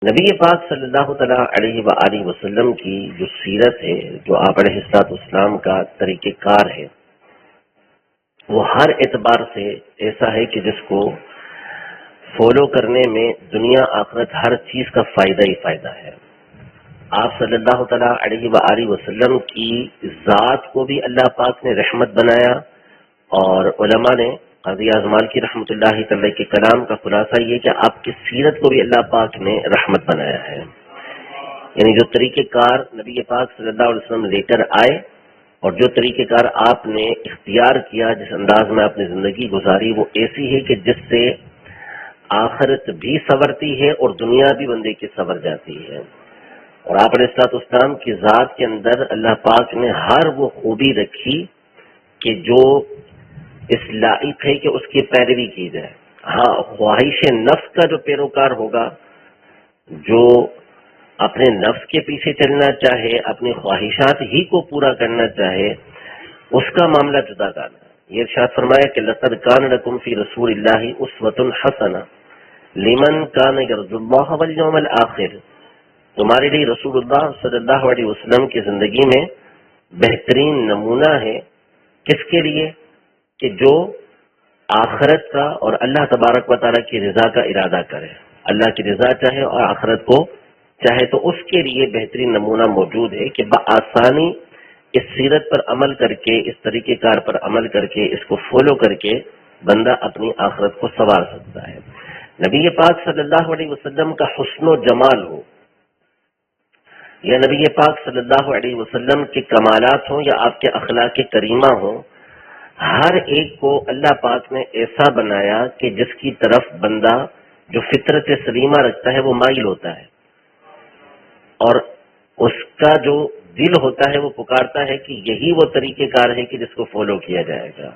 نبی پاک صلی اللہ تعالیٰ علیہ وآلہ وسلم کی جو سیرت ہے، جو آپ علیہ السلام کا طریقہ کار ہے، وہ ہر اعتبار سے ایسا ہے کہ جس کو فالو کرنے میں دنیا آخرت ہر چیز کا فائدہ ہی فائدہ ہے۔ آپ صلی اللہ تعالیٰ علیہ وآلہ وسلم کی ذات کو بھی اللہ پاک نے رحمت بنایا، اور علماء نے قاضی اعظم مالکی رحمۃ اللہ تعالی کے کلام کا خلاصہ یہ کہ آپ کی سیرت کو بھی اللہ پاک نے رحمت بنایا ہے۔ یعنی جو طریقہ کار نبی پاک صلی اللہ علیہ وسلم لے کر آئے اور جو طریقہ کار آپ نے اختیار کیا، جس انداز میں آپ نے زندگی گزاری، وہ ایسی ہے کہ جس سے آخرت بھی سنورتی ہے اور دنیا بھی بندے کی سنور جاتی ہے۔ اور آپ علیہ السلام کی ذات کے اندر اللہ پاک نے ہر وہ خوبی رکھی کہ جو اس لائق ہے کہ اس کی پیروی کی جائے۔ ہاں، خواہش نفس کا جو پیروکار ہوگا، جو اپنے نفس کے پیچھے چلنا چاہے، اپنی خواہشات ہی کو پورا کرنا چاہے، اس کا معاملہ جدا کرنا ہے۔ یہ ارشاد فرمایا کہ لقد کان لکم فی رسول اللہ اسوۃ حسنہ لمن کان یرجو اللہ والیوم الآخر، تمہارے لیے رسول اللہ صلی اللہ علیہ وسلم کی زندگی میں بہترین نمونہ ہے۔ کس کے لیے؟ کہ جو آخرت کا اور اللہ تبارک و تعالیٰ کی رضا کا ارادہ کرے، اللہ کی رضا چاہے اور آخرت کو چاہے، تو اس کے لیے بہترین نمونہ موجود ہے کہ بآسانی اس سیرت پر عمل کر کے، اس طریقہ کار پر عمل کر کے، اس کو فالو کر کے بندہ اپنی آخرت کو سنوار سکتا ہے۔ نبی پاک صلی اللہ علیہ وسلم کا حسن و جمال ہو، یا نبی پاک صلی اللہ علیہ وسلم کے کمالات ہوں، یا آپ کے اخلاق کریمہ ہوں، ہر ایک کو اللہ پاک نے ایسا بنایا کہ جس کی طرف بندہ جو فطرت سلیمہ رکھتا ہے وہ مائل ہوتا ہے، اور اس کا جو دل ہوتا ہے وہ پکارتا ہے کہ یہی وہ طریقہ کار ہے کہ جس کو فالو کیا جائے گا۔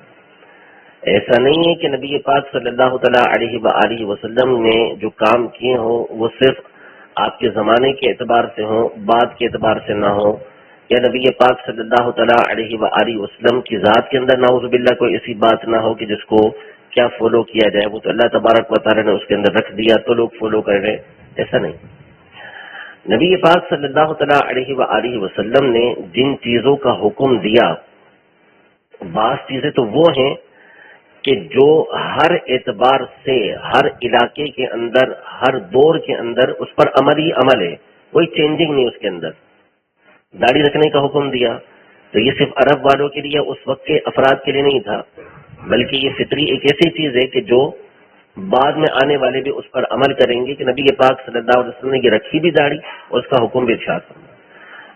ایسا نہیں ہے کہ نبی پاک صلی اللہ تعالیٰ علیہ وآلہ وسلم نے جو کام کیے ہوں وہ صرف آپ کے زمانے کے اعتبار سے ہوں، بعد کے اعتبار سے نہ ہو، یا نبی پاک صلی اللہ تعالیٰ علیہ وآلہ وسلم کی ذات کے اندر نعوذ باللہ کوئی ایسی بات نہ ہو کہ جس کو کیا فالو کیا جائے، وہ تو اللہ تبارک و تعالیٰ نے اس کے اندر رکھ دیا تو لوگ فالو کر رہے، ایسا نہیں۔ نبی پاک صلی اللہ تعالیٰ علیہ وآلہ وسلم نے جن چیزوں کا حکم دیا، بعض چیزیں تو وہ ہیں کہ جو ہر اعتبار سے ہر علاقے کے اندر، ہر دور کے اندر اس پر عمل ہی عمل ہے، کوئی چینجنگ نہیں اس کے اندر۔ داڑھی رکھنے کا حکم دیا تو یہ صرف عرب والوں کے لیے، اس وقت کے افراد کے لیے نہیں تھا، بلکہ یہ فطری ایک ایسی چیز ہے کہ جو بعد میں آنے والے بھی اس پر عمل کریں گے، کہ نبی پاک صلی اللہ علیہ وسلم نے یہ رکھی بھی داڑھی اور اس کا حکم بھی ارشاد فرمایا۔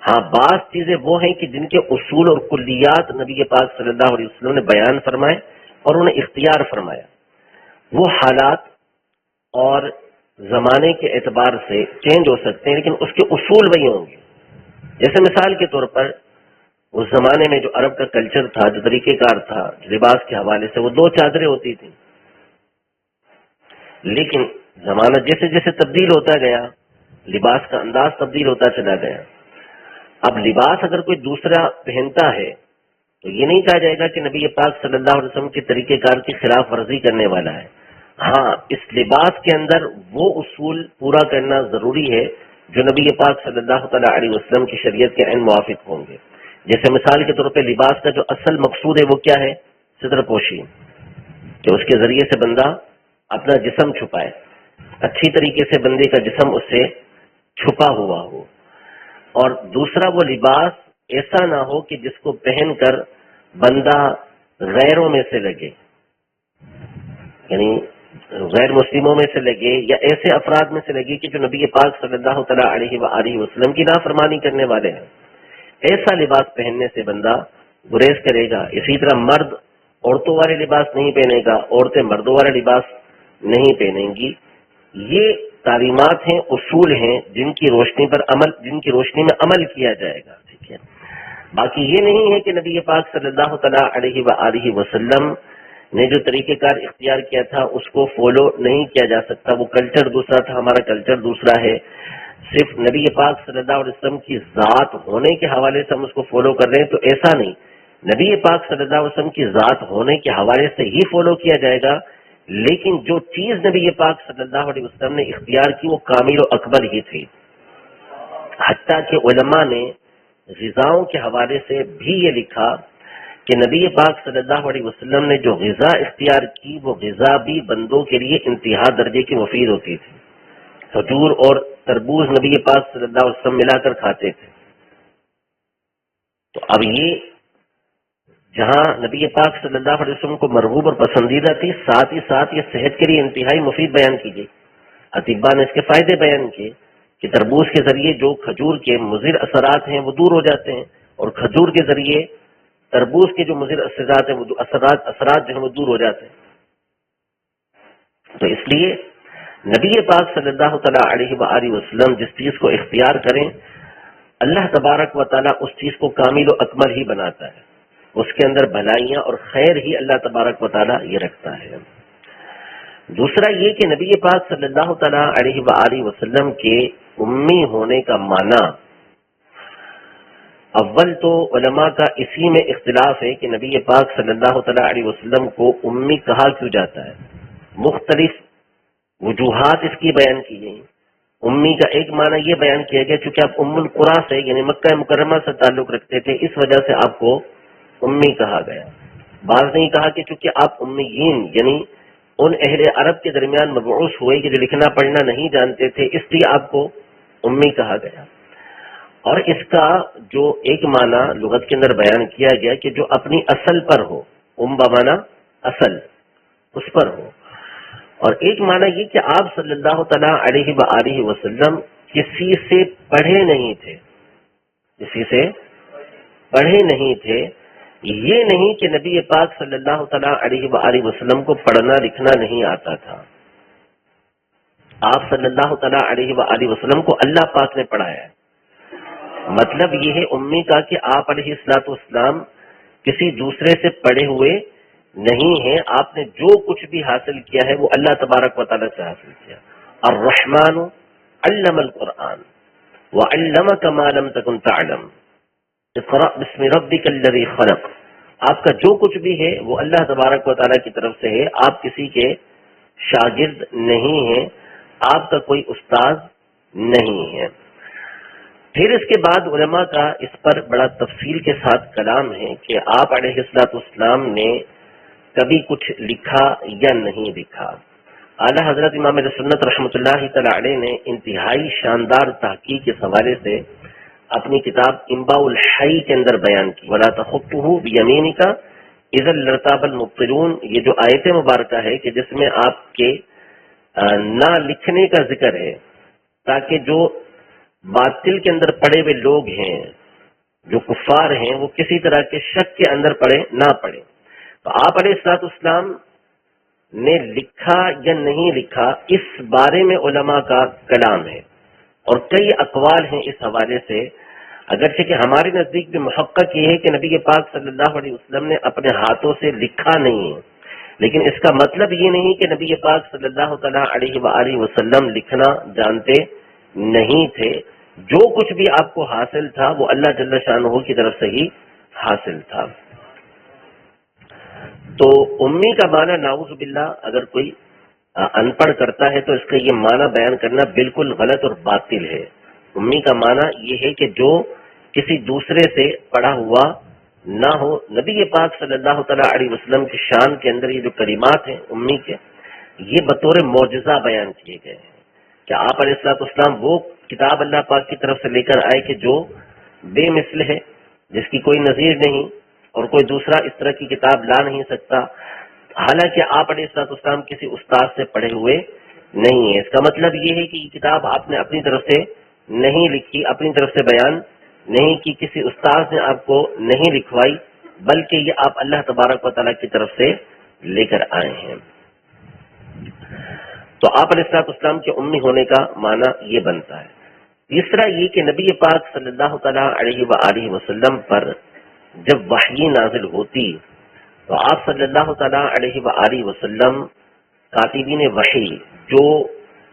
ہاں، بعض چیزیں وہ ہیں کہ جن کے اصول اور کلیات نبی پاک صلی اللہ علیہ وسلم نے بیان فرمائے اور انہیں اختیار فرمایا، وہ حالات اور زمانے کے اعتبار سے چینج ہو سکتے ہیں لیکن اس کے اصول وہی ہوں گے۔ جیسے مثال کے طور پر اس زمانے میں جو عرب کا کلچر تھا، جو طریقہ کار تھا، لباس کے حوالے سے، وہ 2 چادریں ہوتی تھیں، لیکن زمانہ جیسے جیسے تبدیل ہوتا گیا، لباس کا انداز تبدیل ہوتا چلا گیا۔ اب لباس اگر کوئی دوسرا پہنتا ہے تو یہ نہیں کہا جائے گا کہ نبی پاک صلی اللہ علیہ وسلم کے طریقہ کار کی خلاف ورزی کرنے والا ہے۔ ہاں، اس لباس کے اندر وہ اصول پورا کرنا ضروری ہے جو نبی پاک صلی اللہ تعالیٰ علیہ وسلم کی شریعت کے عین موافق ہوں گے۔ جیسے مثال کے طور پہ لباس کا جو اصل مقصود ہے وہ کیا ہے؟ ستر پوشی، کہ اس کے ذریعے سے بندہ اپنا جسم چھپائے، اچھی طریقے سے بندے کا جسم اس سے چھپا ہوا ہو، اور دوسرا وہ لباس ایسا نہ ہو کہ جس کو پہن کر بندہ غیروں میں سے لگے، یعنی غیر مسلموں میں سے لگے یا ایسے افراد میں سے لگے کہ جو نبی پاک صلی اللہ تعالیٰ علیہ وآلہ وسلم کی نافرمانی کرنے والے ہیں۔ ایسا لباس پہننے سے بندہ گریز کرے گا۔ اسی طرح مرد عورتوں والے لباس نہیں پہنے گا، عورتیں مردوں والے لباس نہیں پہنیں گی۔ یہ تعلیمات ہیں، اصول ہیں جن کی روشنی میں عمل کیا جائے گا، ٹھیک ہے۔ باقی یہ نہیں ہے کہ نبی پاک صلی اللہ تعالیٰ علیہ وآلہ وسلم نے جو طریقہ کار اختیار کیا تھا اس کو فالو نہیں کیا جا سکتا، وہ کلچر دوسرا تھا، ہمارا کلچر دوسرا ہے۔ صرف نبی پاک صلی اللہ علیہ وسلم کی ذات ہونے کے حوالے سے ہم اس کو فالو کر رہے ہیں تو ایسا نہیں، نبی پاک صلی اللہ علیہ وسلم کی ذات ہونے کے حوالے سے ہی فالو کیا جائے گا لیکن جو چیز نبی پاک صلی اللہ علیہ وسلم نے اختیار کی وہ کامل و اکمل ہی تھی. حتیٰ کہ علماء نے غذاؤں کے حوالے سے بھی یہ لکھا کہ نبی پاک صلی اللہ علیہ وسلم نے جو غذا اختیار کی وہ غذا بھی بندوں کے لیے انتہا درجے کی مفید ہوتی تھی. کھجور اور تربوز نبی پاک صلی اللہ علیہ وسلم ملا کر کھاتے تھے. تو اب یہ جہاں نبی پاک صلی اللہ علیہ وسلم کو مرغوب اور پسندیدہ تھی، ساتھ ہی ساتھ یہ صحت کے لیے انتہائی مفید بیان کی گئی. اطباء نے اس کے فائدے بیان کیے کہ تربوز کے ذریعے جو کھجور کے مضر اثرات ہیں وہ دور ہو جاتے ہیں، اور کھجور کے ذریعے تربوز کے جو مضر اثرات ہیں وہ اثرات جو ہیں وہ دور ہو جاتے ہیں. تو اس لیے نبی پاک صلی اللہ تعالیٰ علیہ وآلہ وسلم جس چیز کو اختیار کریں اللہ تبارک و تعالیٰ اس چیز کو کامل و اکمل ہی بناتا ہے. اس کے اندر بھلائیاں اور خیر ہی اللہ تبارک و تعالیٰ یہ رکھتا ہے. دوسرا یہ کہ نبی پاک صلی اللہ تعالیٰ علیہ وآلہ وسلم کے امی ہونے کا معنی، اول تو علماء کا اسی میں اختلاف ہے کہ نبی پاک صلی اللہ تعالیٰ علیہ وسلم کو امی کہا کیوں جاتا ہے. مختلف وجوہات اس کی بیان کی گئی. امی کا ایک معنی یہ بیان کیا گیا چونکہ آپ ام القریٰ سے یعنی مکہ مکرمہ سے تعلق رکھتے تھے، اس وجہ سے آپ کو امی کہا گیا. بعض نے کہا کہ چونکہ آپ امیین یعنی ان اہل عرب کے درمیان مبعوث ہوئے کہ جو لکھنا پڑھنا نہیں جانتے تھے، اس لیے آپ کو امی کہا گیا. اور اس کا جو ایک معنی لغت کے اندر بیان کیا گیا کہ جو اپنی اصل پر ہو، ام بمانا اصل، اس پر ہو. اور ایک معنی یہ کہ آپ صلی اللہ تعالیٰ علیہ وآلہ وسلم کسی سے پڑھے نہیں تھے، کسی سے پڑھے نہیں تھے. یہ نہیں کہ نبی پاک صلی اللہ تعالیٰ علیہ وآلہ وسلم کو پڑھنا لکھنا نہیں آتا تھا. آپ صلی اللہ تعالیٰ علیہ وآلہ وسلم کو اللہ پاک نے پڑھایا ہے. مطلب یہ ہے امی کا کہ آپ علیہ الصلوۃ والسلام کسی دوسرے سے پڑھے ہوئے نہیں ہیں. آپ نے جو کچھ بھی حاصل کیا ہے وہ اللہ تبارک و تعالیٰ سے حاصل کیا. الرحمن علم القرآن وعلمک ما لم تکن تعلم اقرأ بسم ربک الذی خلق. آپ کا جو کچھ بھی ہے وہ اللہ تبارک و تعالیٰ کی طرف سے ہے. آپ کسی کے شاگرد نہیں ہیں، آپ کا کوئی استاد نہیں ہے. پھر اس کے بعد علماء کا اس پر بڑا تفصیل کے ساتھ کلام ہے کہ آپ علیہ الصلوۃ والسلام نے کبھی کچھ لکھا یا نہیں لکھا. اعلیٰ حضرت امام اہل سنت رحمۃ اللہ تعالی علیہ نے انتہائی شاندار تحقیق کے حوالے سے اپنی کتاب انباء الحی کے اندر بیان کی. ولا تخطه بیمینک اذا لارتاب المبطلون. یہ جو آیت مبارکہ ہے کہ جس میں آپ کے نہ لکھنے کا ذکر ہے تاکہ جو باطل کے اندر پڑے ہوئے لوگ ہیں، جو کفار ہیں، وہ کسی طرح کے شک کے اندر نہ پڑے. تو آپ علیہ الصلوۃ والسلام نے لکھا یا نہیں لکھا اس بارے میں علماء کا کلام ہے اور کئی اقوال ہیں اس حوالے سے. اگرچہ کہ ہمارے نزدیک بھی محقق یہ ہے کہ نبی پاک صلی اللہ علیہ وسلم نے اپنے ہاتھوں سے لکھا نہیں ہے، لیکن اس کا مطلب یہ نہیں کہ نبی پاک صلی اللہ تعالیٰ علیہ وآلہ وسلم لکھنا جانتے نہیں تھے. جو کچھ بھی آپ کو حاصل تھا وہ اللہ جل شانہ کی طرف سے ہی حاصل تھا. تو امی کا معنی نعوذ باللہ اگر کوئی ان پڑھ کرتا ہے تو اس کا یہ معنی بیان کرنا بالکل غلط اور باطل ہے. امی کا معنی یہ ہے کہ جو کسی دوسرے سے پڑھا ہوا نہ ہو. نبی پاک صلی اللہ تعالیٰ علیہ وسلم کی شان کے اندر یہ جو کلمات ہیں امی کے، یہ بطور معجزہ بیان کیے گئے ہیں کہ آپ علیہ الصلوۃ والسلام وہ کتاب اللہ پاک کی طرف سے لے کر آئے کہ جو بے مثل ہے، جس کی کوئی نظیر نہیں اور کوئی دوسرا اس طرح کی کتاب لا نہیں سکتا. حالانکہ آپ علیہ الصلوۃ والسلام کسی استاد سے پڑھے ہوئے نہیں ہیں. اس کا مطلب یہ ہے کہ یہ کتاب آپ نے اپنی طرف سے نہیں لکھی، اپنی طرف سے بیان نہیں کی، کسی استاد نے آپ کو نہیں لکھوائی، بلکہ یہ آپ اللہ تبارک و تعالیٰ کی طرف سے لے کر آئے ہیں. تو آپ علیہ الصلوۃ والسلام کے امی ہونے کا معنی یہ بنتا ہے. تیسرا یہ کہ نبی پاک صلی اللہ تعالیٰ علیہ وآلہ وسلم پر جب وحی نازل ہوتی تو آپ صلی اللہ تعالیٰ علیہ وآلہ وسلم کاتبین وحی جو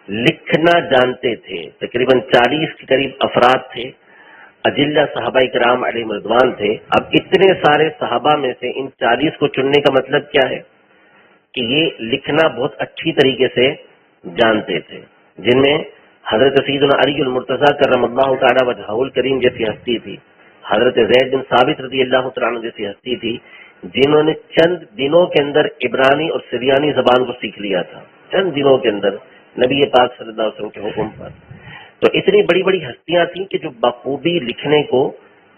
لکھنا جانتے تھے، تقریباً 40 کے قریب افراد تھے، اجلہ صحابہ کرام علیہ رضوان تھے. اب اتنے سارے صحابہ میں سے ان 40 کو چننے کا مطلب کیا ہے کہ یہ لکھنا بہت اچھی طریقے سے جانتے تھے، جن میں حضرت سیدنا علی المرتضیٰ کرم اللہ تعالی وجہہ الکریم جیسی ہستی تھی، حضرت زید بن ثابت رضی اللہ تعالیٰ عنہ جیسی ہستی تھی، جنہوں نے چند دنوں کے اندر عبرانی اور سریانی زبان کو سیکھ لیا تھا، چند دنوں کے اندر نبی پاک صلی اللہ علیہ وسلم کے حکم پر۔ تو اتنی بڑی بڑی ہستیاں تھیں کہ جو بخوبی لکھنے کو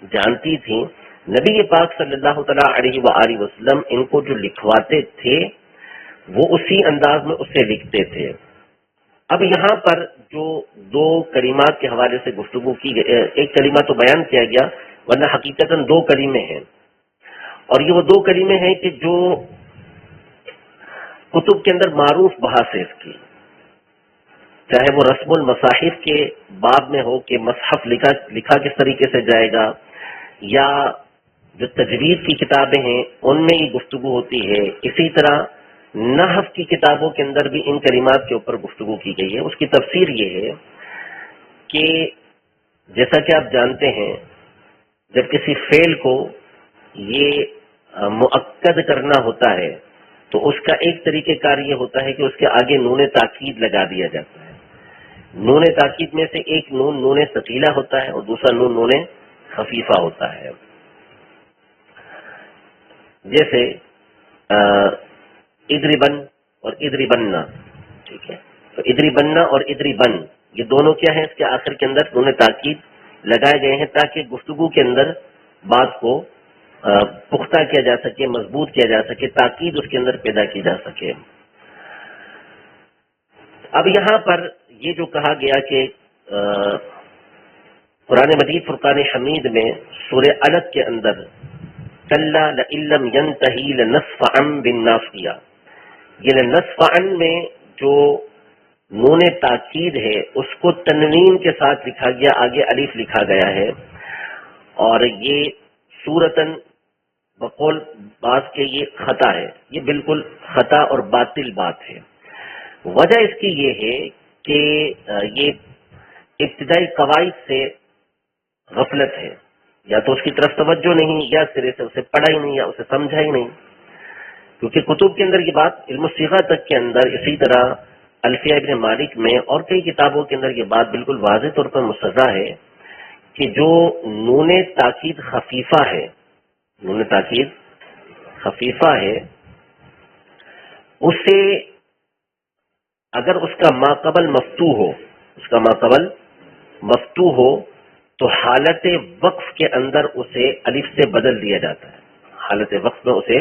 جانتی تھیں، نبی پاک صلی اللہ تعالیٰ علیہ وآلہ وسلم ان کو جو لکھواتے تھے وہ اسی انداز میں اسے لکھتے تھے۔ اب یہاں پر جو دو کلمات کے حوالے سے گفتگو کی گئی، ایک کلمہ تو بیان کیا گیا، ورنہ حقیقتاً دو کلمے ہیں، اور یہ وہ دو کلمے ہیں کہ جو کتب کے اندر معروف بحث ہے اس کی، چاہے وہ رسم المصاحف کے باب میں ہو کہ مصحف لکھا کس طریقے سے جائے گا، یا جو تجوید کی کتابیں ہیں ان میں یہ گفتگو ہوتی ہے، اسی طرح نحو کی کتابوں کے اندر بھی ان کلمات کے اوپر گفتگو کی گئی ہے۔ اس کی تفسیر یہ ہے کہ جیسا کہ آپ جانتے ہیں جب کسی فعل کو یہ مؤکد کرنا ہوتا ہے تو اس کا ایک طریقہ کار یہ ہوتا ہے کہ اس کے آگے نون تاکید لگا دیا جاتا ہے۔ نون تاکید میں سے ایک نون ثقیلہ ہوتا ہے اور دوسرا نون خفیفہ ہوتا ہے۔ جیسے ادربن اور ادربننا، ٹھیک ہے، تو ادربننا اور ادربن یہ دونوں کیا ہیں، اس کے آخر کے اندر نون تاکید لگائے گئے ہیں تاکہ گفتگو کے اندر بات کو پختہ کیا جا سکے، مضبوط کیا جا سکے، تاکید اس کے اندر پیدا کی جا سکے۔ اب یہاں پر یہ جو کہا گیا کہ قرآن مجید فرقان حمید میں سورہ علق کے اندر کلا لئن لم ینتہی لنصفعا بالناصیہ، یہ لنصفعا میں جو نون تاکید ہے اس کو تنوین کے ساتھ لکھا گیا، آگے الف لکھا گیا ہے، اور یہ صورتاً بقول بعض کے یہ خطا ہے، یہ بالکل خطا اور باطل بات ہے۔ وجہ اس کی یہ ہے کہ یہ ابتدائی قواعد سے غفلت ہے، یا تو اس کی طرف توجہ نہیں، یا سرے سے اسے پڑھا ہی نہیں، یا اسے سمجھا ہی نہیں، کیونکہ کتب کے اندر یہ بات علم الصیغہ تک کے اندر، اسی طرح الفیہ ابن مالک میں اور کئی کتابوں کے اندر یہ بات بالکل واضح طور پر مستضح ہے کہ جو نون تاکید خفیفہ ہے، نون تاکید خفیفہ ہے، اسے اگر اس کا ماقبل مفتوح ہو، اس کا ماقبل مفتوح ہو تو حالت وقف کے اندر اسے الف سے بدل دیا جاتا ہے، حالت وقف میں اسے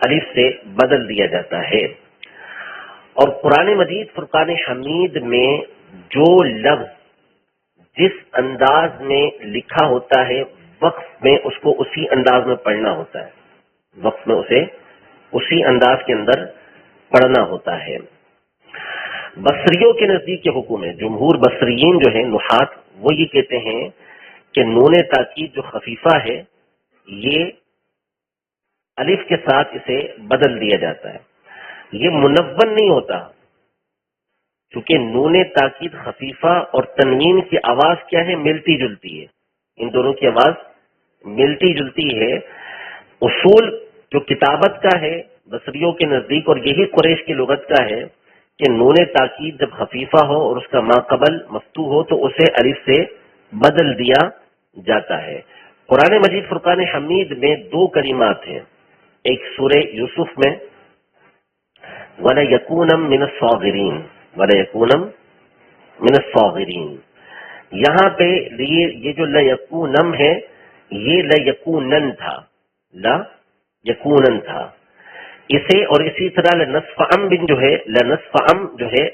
الف سے بدل دیا جاتا ہے۔ اور قرآن مجید فرقان حمید میں جو لفظ جس انداز میں لکھا ہوتا ہے وقف میں اس کو اسی انداز میں پڑھنا ہوتا ہے، وقف میں اسے اسی انداز کے اندر پڑھنا ہوتا ہے۔ بصریوں کے نزدیک یہ حکم ہے، جمہور بصریین جو ہیں نحات وہ یہ کہتے ہیں کہ نون تاکید جو خفیفہ ہے یہ الف کے ساتھ اسے بدل دیا جاتا ہے، یہ منون نہیں ہوتا، کیونکہ نون تاکید خفیفہ اور تنوین کی آواز کیا ہے، ملتی جلتی ہے، ان دونوں کی آواز ملتی جلتی ہے۔ اصول جو کتابت کا ہے بصریوں کے نزدیک، اور یہی قریش کی لغت کا ہے کہ نون تاکید جب خفیفہ ہو اور اس کا ماقبل مفتوح ہو تو اسے الف سے بدل دیا جاتا ہے۔ قرآن مجید فرقان حمید میں دو کلمات ہیں، ایک سورہ یوسف میں وَلَيَكُونَ مِنَ الصَّاغِرِينَ، وَلَيَكُونَ مِنَ الصَّاغِرِينَ، یہاں پہ یہ جو لَيَكُونَ ہے یہ لَيَكُونَن تھا، لَيَكُونَن تھا اسے، اور اسی طرح لَنَصْفَعًا بن جو ہے، لَنَصْفَعًا جو ہے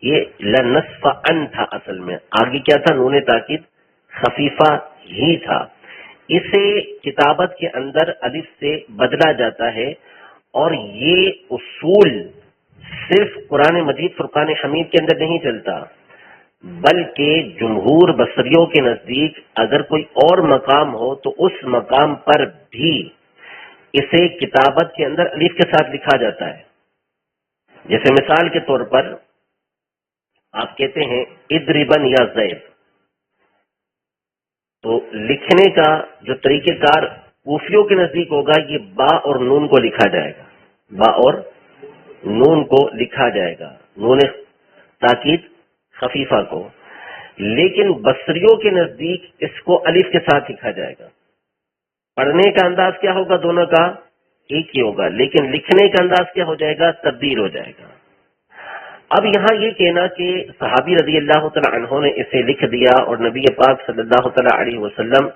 یہ لَنَصْفَعًا تھا، اصل میں آگے کیا تھا، نون تاکید خفیفہ ہی تھا، اسے کتابت کے اندر الف سے بدلا جاتا ہے۔ اور یہ اصول صرف قرآن مجید فرقان حمید کے اندر نہیں چلتا، بلکہ جمہور بصریوں کے نزدیک اگر کوئی اور مقام ہو تو اس مقام پر بھی اسے کتابت کے اندر الف کے ساتھ لکھا جاتا ہے۔ جیسے مثال کے طور پر آپ کہتے ہیں ادربن یا زید، تو لکھنے کا جو طریقہ کار کوفیوں کے نزدیک ہوگا، یہ با اور نون کو لکھا جائے گا، با اور نون کو لکھا جائے گا، نون تاکید خفیفہ کو، لیکن بصریوں کے نزدیک اس کو الف کے ساتھ لکھا جائے گا۔ پڑھنے کا انداز کیا ہوگا؟ دونوں کا ایک ہی ہوگا، لیکن لکھنے کا انداز کیا ہو جائے گا؟ تبدیل ہو جائے گا۔ اب یہاں یہ کہنا کہ صحابی رضی اللہ تعالیٰ عنہ نے اسے لکھ دیا اور نبی پاک صلی اللہ تعالیٰ علیہ وسلم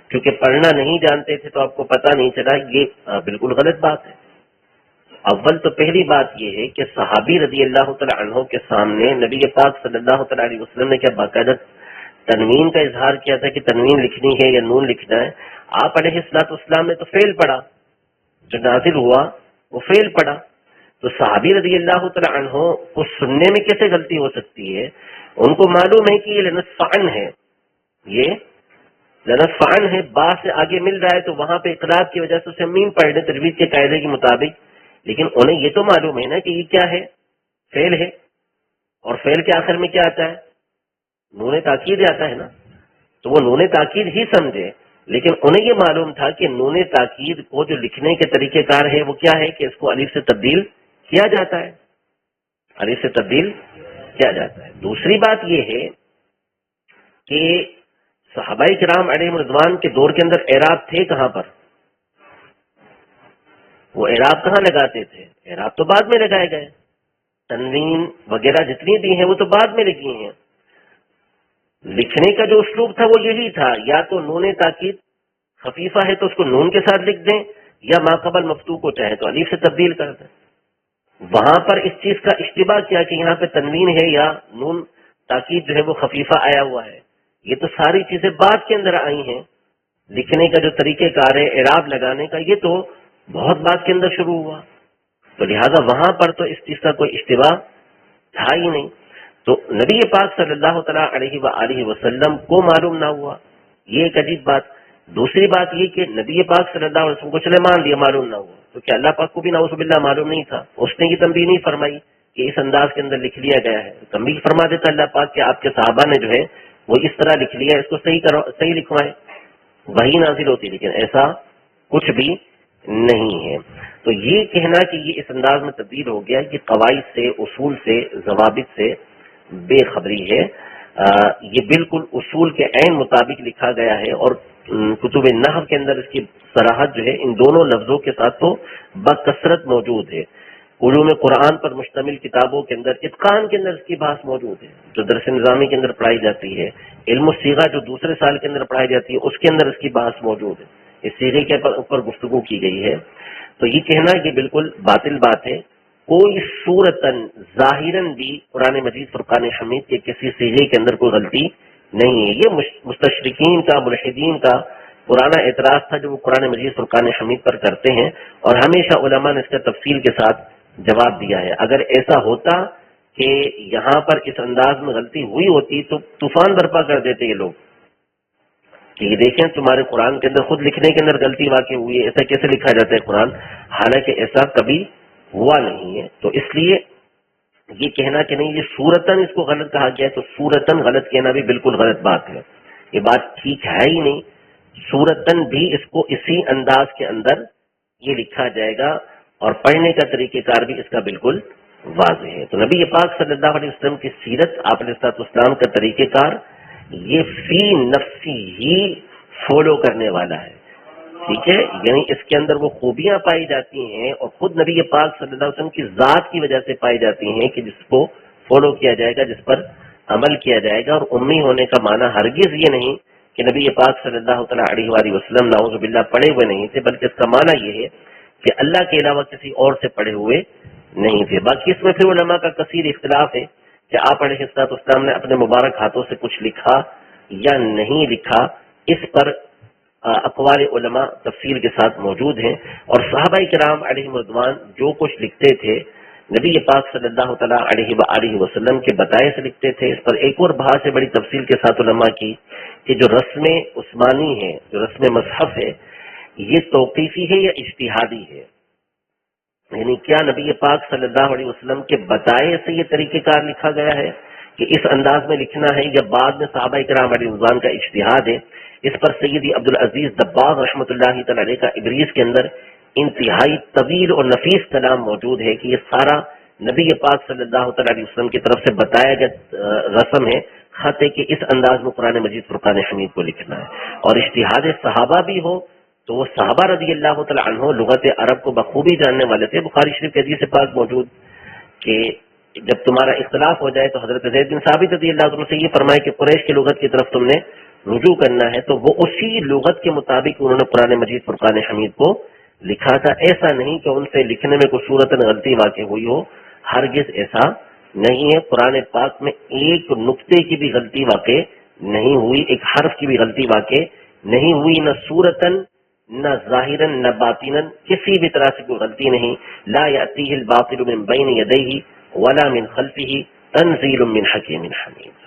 کیونکہ پڑھنا نہیں جانتے تھے تو آپ کو پتہ نہیں چلا، یہ بالکل غلط بات ہے۔ اول تو پہلی بات یہ ہے کہ صحابی رضی اللہ تعالیٰ عنہ کے سامنے نبی پاک صلی اللہ تعالیٰ علیہ وسلم نے کیا باقاعدہ تنوین کا اظہار کیا تھا کہ تنوین لکھنی ہے یا نون لکھنا ہے؟ آپ علیہ الصلوۃ والسلام نے تو فعل پڑھا، جو نازل ہوا وہ فعل پڑھا، تو صحابی رضی اللہ تعالیٰ عنہ کو سننے میں کیسے غلطی ہو سکتی ہے؟ ان کو معلوم ہے کہ یہ لنصفعن ہے، یہ لنصفعن ہے، با سے آگے مل رہا ہے تو وہاں پہ اقلاب کی وجہ سے اسے میم پڑھ لیں تجوید کے قاعدے کے مطابق، لیکن انہیں یہ تو معلوم ہے نا کہ یہ کیا ہے؟ فعل ہے، اور فعل کے آخر میں کیا آتا ہے؟ نون تاکید آتا ہے نا، تو وہ نون تاکید ہی سمجھے، لیکن انہیں یہ معلوم تھا کہ نون تاکید کو جو لکھنے کے طریقہ کار ہے وہ کیا ہے کہ اس کو الف سے تبدیل کیا جاتا ہے، الف سے تبدیل کیا جاتا ہے۔ دوسری بات یہ ہے کہ صحابہ کرام علیہم رضوان کے دور کے اندر اعراب تھے کہاں پر؟ وہ اعراب کہاں لگاتے تھے؟ اعراب تو بعد میں لگائے گئے، تنوین وغیرہ جتنی بھی ہیں وہ تو بعد میں لگی ہیں۔ لکھنے کا جو اسلوب تھا وہ یہی تھا، یا تو نون تاکید خفیفہ ہے تو اس کو نون کے ساتھ لکھ دیں، یا ماقبل مفتوح کو چاہے تو الف سے تبدیل کر دیں۔ وہاں پر اس چیز کا اشتباہ کیا کہ یہاں پہ تنوین ہے یا نون تاکید جو ہے وہ خفیفہ آیا ہوا ہے، یہ تو ساری چیزیں بعد کے اندر آئی ہیں۔ لکھنے کا جو طریقہ کار ہے اعراب لگانے کا یہ تو بہت بعد کے اندر شروع ہوا، تو لہٰذا وہاں پر تو اس چیز کا کوئی اشتباہ تھا ہی نہیں، تو نبی پاک صلی اللہ تعالیٰ علیہ وآلہ وسلم کو معلوم نہ ہوا، یہ ایک عجیب بات۔ دوسری بات یہ کہ نبی پاک صلی اللہ علیہ وسلم کو چلے مان لیا معلوم نہ ہوا، تو کیا اللہ پاک کو بھی نعوذ باللہ معلوم نہیں تھا؟ اس نے یہ تنبیہ نہیں فرمائی کہ اس انداز کے اندر لکھ لیا گیا ہے؟ تنبیہ فرما دیتا اللہ پاک کہ آپ کے صحابہ نے جو ہے وہ اس طرح لکھ لیا، اس کو صحیح لکھوائیں، وہی نازل ہوتی، لیکن ایسا کچھ بھی نہیں ہے۔ تو یہ کہنا کہ یہ اس انداز میں تبدیل ہو گیا، یہ قواعد سے، اصول سے، ضوابط سے بے خبری ہے۔ یہ بالکل اصول کے عین مطابق لکھا گیا ہے، اور کتب نحو کے اندر اس کی صراحت جو ہے ان دونوں لفظوں کے ساتھ تو بکثرت موجود ہے۔ علوم قرآن پر مشتمل کتابوں کے اندر اتقان کے اندر اس کی بحث موجود ہے، جو درس نظامی کے اندر پڑھائی جاتی ہے۔ علم الصیغہ جو دوسرے سال کے اندر پڑھائی جاتی ہے اس کے اندر اس کی بحث موجود ہے، اس صیغے کے اوپر گفتگو کی گئی ہے۔ تو یہ کہنا یہ بالکل باطل بات ہے۔ کوئی صورتاً ظاہراً بھی قرآن مجید فرقان حمید کے کسی صیغے کے اندر کوئی غلطی نہیں ہے۔ یہ مستشرقین کا، ملحدین کا پرانا اعتراض تھا جو وہ قرآن مجید فرقان حمید پر کرتے ہیں، اور ہمیشہ علماء نے اس کا تفصیل کے ساتھ جواب دیا ہے۔ اگر ایسا ہوتا کہ یہاں پر اس انداز میں غلطی ہوئی ہوتی تو طوفان برپا کر دیتے یہ لوگ کہ یہ دیکھیں تمہارے قرآن کے اندر خود لکھنے کے اندر غلطی واقع ہوئی ہے، ایسا کیسے لکھا جاتا ہے قرآن، حالانکہ ایسا کبھی ہوا نہیں ہے۔ تو اس لیے یہ کہنا کہ نہیں یہ صورتاً اس کو غلط کہا گیا ہے، تو صورتاً غلط کہنا بھی بالکل غلط بات ہے، یہ بات ٹھیک ہے ہی نہیں۔ صورتاً بھی اس کو اسی انداز کے اندر یہ لکھا جائے گا، اور پڑھنے کا طریقہ کار بھی اس کا بالکل واضح ہے۔ تو نبی پاک صلی اللہ علیہ وسلم کی سیرت، آپ علیہ السلام کا طریقہ کار یہ فی نفسی ہی فالو کرنے والا ہے، ٹھیک ہے، یعنی اس کے اندر وہ خوبیاں پائی جاتی ہیں اور خود نبی پاک صلی اللہ علیہ وسلم کی ذات کی وجہ سے پائی جاتی ہیں کہ جس کو فالو کیا جائے گا، جس پر عمل کیا جائے گا۔ اور امی ہونے کا معنی ہرگز یہ نہیں کہ نبی پاک صلی اللہ تعالیٰ علیہ وآلہ وسلم نعوذ باللہ پڑھے ہوئے نہیں تھے، بلکہ اس کا معنی یہ ہے کہ اللہ کے علاوہ کسی اور سے پڑھے ہوئے نہیں تھے۔ باقی اس میں پھر علماء کا کثیر اختلاف ہے کہ آپ علیہ السلام نے اپنے مبارک ہاتھوں سے کچھ لکھا یا نہیں لکھا، اس پر اقوال علماء تفصیل کے ساتھ موجود ہیں۔ اور صحابہ کرام علیہ رضوان جو کچھ لکھتے تھے نبی پاک صلی اللہ تعالیٰ علیہ وآلہ وسلم کے بتائے سے لکھتے تھے۔ اس پر ایک اور بحث ہے بڑی تفصیل کے ساتھ علماء کی کہ جو رسم عثمانی ہے، جو رسم مصحف ہے، یہ توقیفی ہے یا اجتہادی ہے، یعنی کیا نبی پاک صلی اللہ علیہ وسلم کے بتائے سے یہ طریقہ کار لکھا گیا ہے کہ اس انداز میں لکھنا ہے، یا بعد میں صحابہ کرام علیہ رضوان کا اجتہاد ہے۔ اس پر سیدی عبدالعزیز دباغ رحمۃ اللہ تعالی علیہ کا ابریز کے اندر انتہائی طویل اور نفیس کلام موجود ہے کہ یہ سارا نبی پاک صلی اللہ تعالی علیہ وسلم کی طرف سے بتایا گیا رسم ہے، خط ہے کہ اس انداز میں قرآن مجید فرقان حمید کو لکھنا ہے، اور اجتہاد صحابہ بھی ہو تو وہ صحابہ رضی اللہ تعالی عنہ لغت عرب کو بخوبی جاننے والے تھے۔ بخاری شریف کی حدیث پاک موجود کہ جب تمہارا اختلاف ہو جائے تو حضرت زید بن ثابت رضی اللہ عنہ سے یہ فرمائے کہ قریش کی لغت کی طرف تم نے رجوع کرنا ہے، تو وہ اسی لغت کے مطابق انہوں نے قرآن مجید فرقان حمید کو لکھا تھا۔ ایسا نہیں کہ ان سے لکھنے میں کوئی صورتاً غلطی واقع ہوئی ہو، ہرگز ایسا نہیں ہے۔ قرآن پاک میں ایک نقطے کی بھی غلطی واقع نہیں ہوئی، ایک حرف کی بھی غلطی واقع نہیں ہوئی، نہ صورتاً نہ ظاہراً نہ باطناً، کسی بھی طرح سے کوئی غلطی نہیں۔ لا یأتیہ الباطل من بین یدیہ ولا من خلفہ تنزیل من حکیم حمید۔